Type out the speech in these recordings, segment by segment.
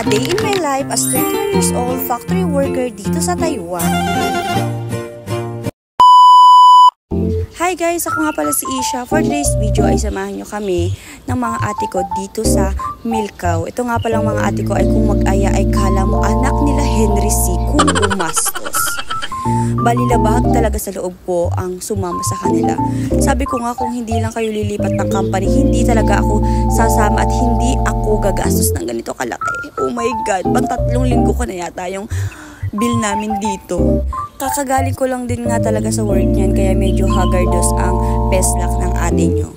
Day in my life as 31 years old factory worker dito sa Taiwan. Hi guys! Ako nga pala si Isha. For today's video ay samahan nyo kami ng mga ate ko dito sa Milcao. Ito nga palang mga ate ko ay kung mag-aya ay kala mo anak nila Henry C. kung gumastos. Balilabag talaga sa loob ko ang sumama sa kanila. Sabi ko nga kung hindi lang kayo lilipat ng company, hindi talaga ako sasama at hindi ako gagastos ng ganito kalaki. Oh my God, pang 3 linggo ko na yata yung bill namin dito. Kakagaling ko lang din nga talaga sa work niyan kaya medyo haggardous ang peslak ng ate nyo.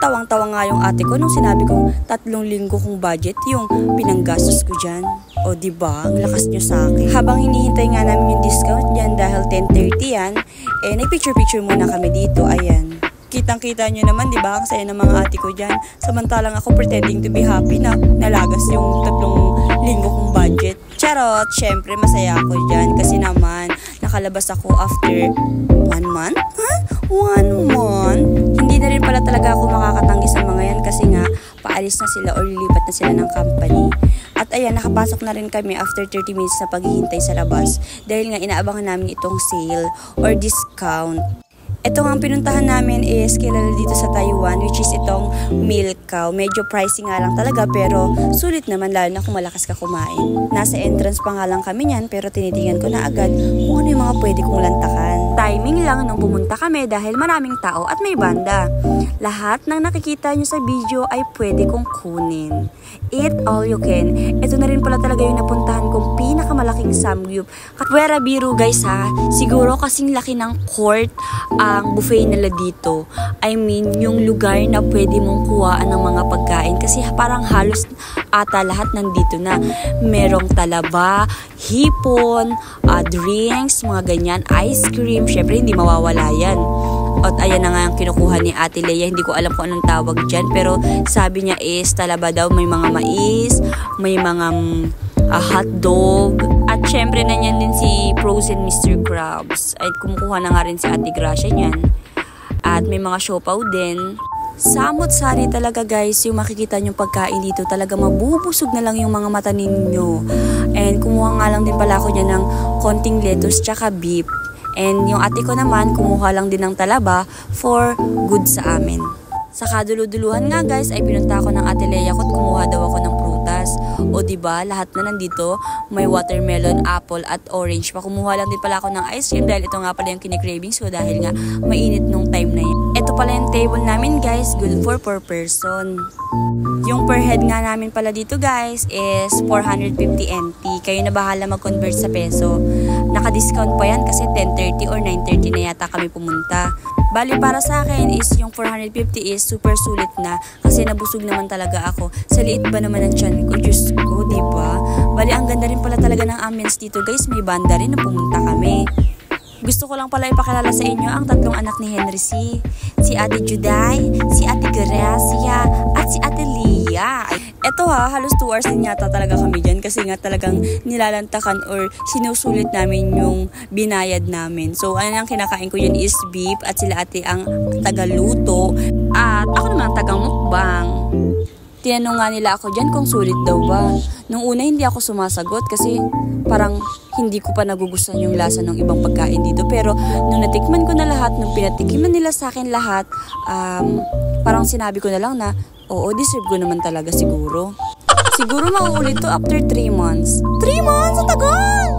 Tawang-tawa nga yung ate ko nung sinabi kong 3 linggo kong budget yung pinanggastos ko dyan. O diba, ang lakas nyo sa akin. Habang hinihintay nga namin yung discount dyan dahil 10:30 yan, eh nagpicture-picture muna kami dito, ayan. Kitang-kita nyo naman, diba, ang saya ng mga ate ko dyan. Samantalang ako pretending to be happy na nalagas yung 3 linggo kong budget. Charot, syempre masaya ako dyan kasi naman nakalabas ako after 1 month? Huh? 1 month? Hindi na rin pala talaga ako makakatanggi sa mga yan kasi nga paalis na sila o lilipat na sila ng company. At ayan, nakapasok na rin kami after 30 minutes na paghihintay sa labas dahil nga inaabangan namin itong sale or discount. Ito nga ang pinuntahan namin is kilala dito sa Taiwan which is itong Milcao. Medyo pricey nga lang talaga pero sulit naman lalo na kung malakas ka kumain. Nasa entrance pa nga lang kami niyan pero tinitingnan ko na agad kung ano yung mga pwede kong lantakan. Timing lang nung pumunta kami dahil maraming tao at may banda. Lahat ng nakikita nyo sa video ay pwede kong kunin. Eat all you can. Ito na rin pala talaga yung napuntahan kong pinakamalaking samgyup. Katwera biro guys ha. Siguro kasing laki ng court ang buffet nila dito. I mean, yung lugar na pwede mong kuhaan ng mga pagkain kasi parang halos ata lahat nandito na. Merong talaba, hipon, drinks, mga ganyan, ice cream. Syempre, hindi mawawala yan. At ayan na nga ang kinukuha ni Ate Leia. Hindi ko alam kung anong tawag dyan. Pero sabi niya is talaba daw. May mga mais, may mga hotdog. At syempre nanyan din si Frozen Mr. Krabs. At kumukuha na nga rin si Ate Gracia niyan. At may mga siopaw din. Samot-sari talaga guys yung makikita nyong pagkain dito. Talaga mabubusog na lang yung mga mata ninyo. And kumuha nga lang din pala ako niyan ng konting lettuce tsaka beef. And yung ate ko naman, kumuha lang din ng talaba for good sa amin. Sa kaduluduluhan nga guys, ay pinunta ako ng Ate Leia ko at kumuha daw ako ng prutas. O diba, lahat na nandito, may watermelon, apple at orange. Pakumuha lang din pala ako ng ice cream dahil ito nga pala yung kinikravings ko dahil nga mainit nung time na yun. Ito pala yung table namin guys, good for 4 person. Yung per head nga namin pala dito guys is 450 NT. Kayo na bahala mag-convert sa peso. Naka-discount pa yan kasi 10:30 or 9:30 na yata kami pumunta. Bali para sa akin is yung 450 is super sulit na kasi nabusog naman talaga ako. Sa liit ba naman ang tiyan ko? Diyos ko, diba? Bali ang ganda rin pala talaga ng ambience dito guys. May banda rin na pumunta kami. Gusto ko lang pala ipakilala sa inyo ang 3 anak ni Henry C. Si Ate Juday, si Ate Gracia, at si Ate Leia. Eto ha, halos 2 hours din yata talaga kami dyan kasi nga talagang nilalantakan or sinusulit namin yung binayad namin. So ano ang kinakain ko yun is beef at sila ate ang tagaluto at ako naman ang tagang mukbang. Tinanong nga nila ako dyan kung sulit daw ba. Nung una hindi ako sumasagot kasi parang hindi ko pa nagugustuhan yung lasa ng ibang pagkain dito. Pero nung natikman ko na lahat, nung pinatikiman nila sa akin lahat, parang sinabi ko na lang na, oo, deserve ko naman talaga siguro. Siguro mauulit to after 3 months. 3 months? Ang tagal!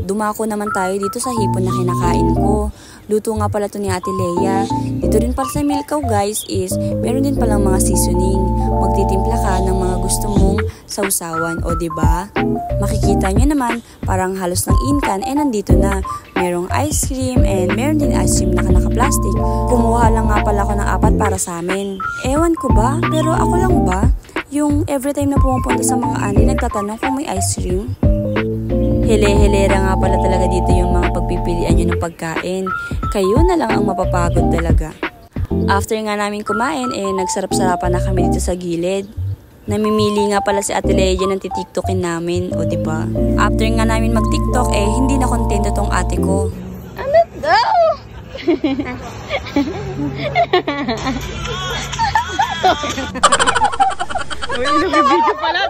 Dumako naman tayo dito sa hipon na kinakain ko. Luto nga pala to ni Ate Leia. Dito rin pala sa Milcao guys is meron din palang mga seasoning. Magtitimpla ka ng mga gusto mong sausawan o diba? Makikita nyo naman parang halos ng inkan nandito na. Merong ice cream and meron din ice cream na naka-plastic. Kumuha lang nga pala ako ng 4 para sa amin. Ewan ko ba? Pero ako lang ba? Yung every time na pumupunta sa mga andi nagtatanong kung may ice cream? Hele-helera nga pala talaga dito yung mga pagpipilian nyo ng pagkain. Kayo na lang ang mapapagod talaga. After nga namin kumain, nagsarap-sarapan na kami dito sa gilid. Namimili nga pala si Ate Leia ng titiktokin namin, o diba? After nga namin mag-tiktok, hindi na kontento tong ate ko. Ano daw? Uy, nag-video pala.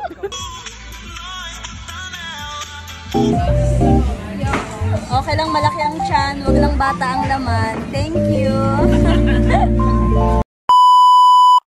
Okay lang malaki ang tiyan, wag lang bata ang laman. Thank you.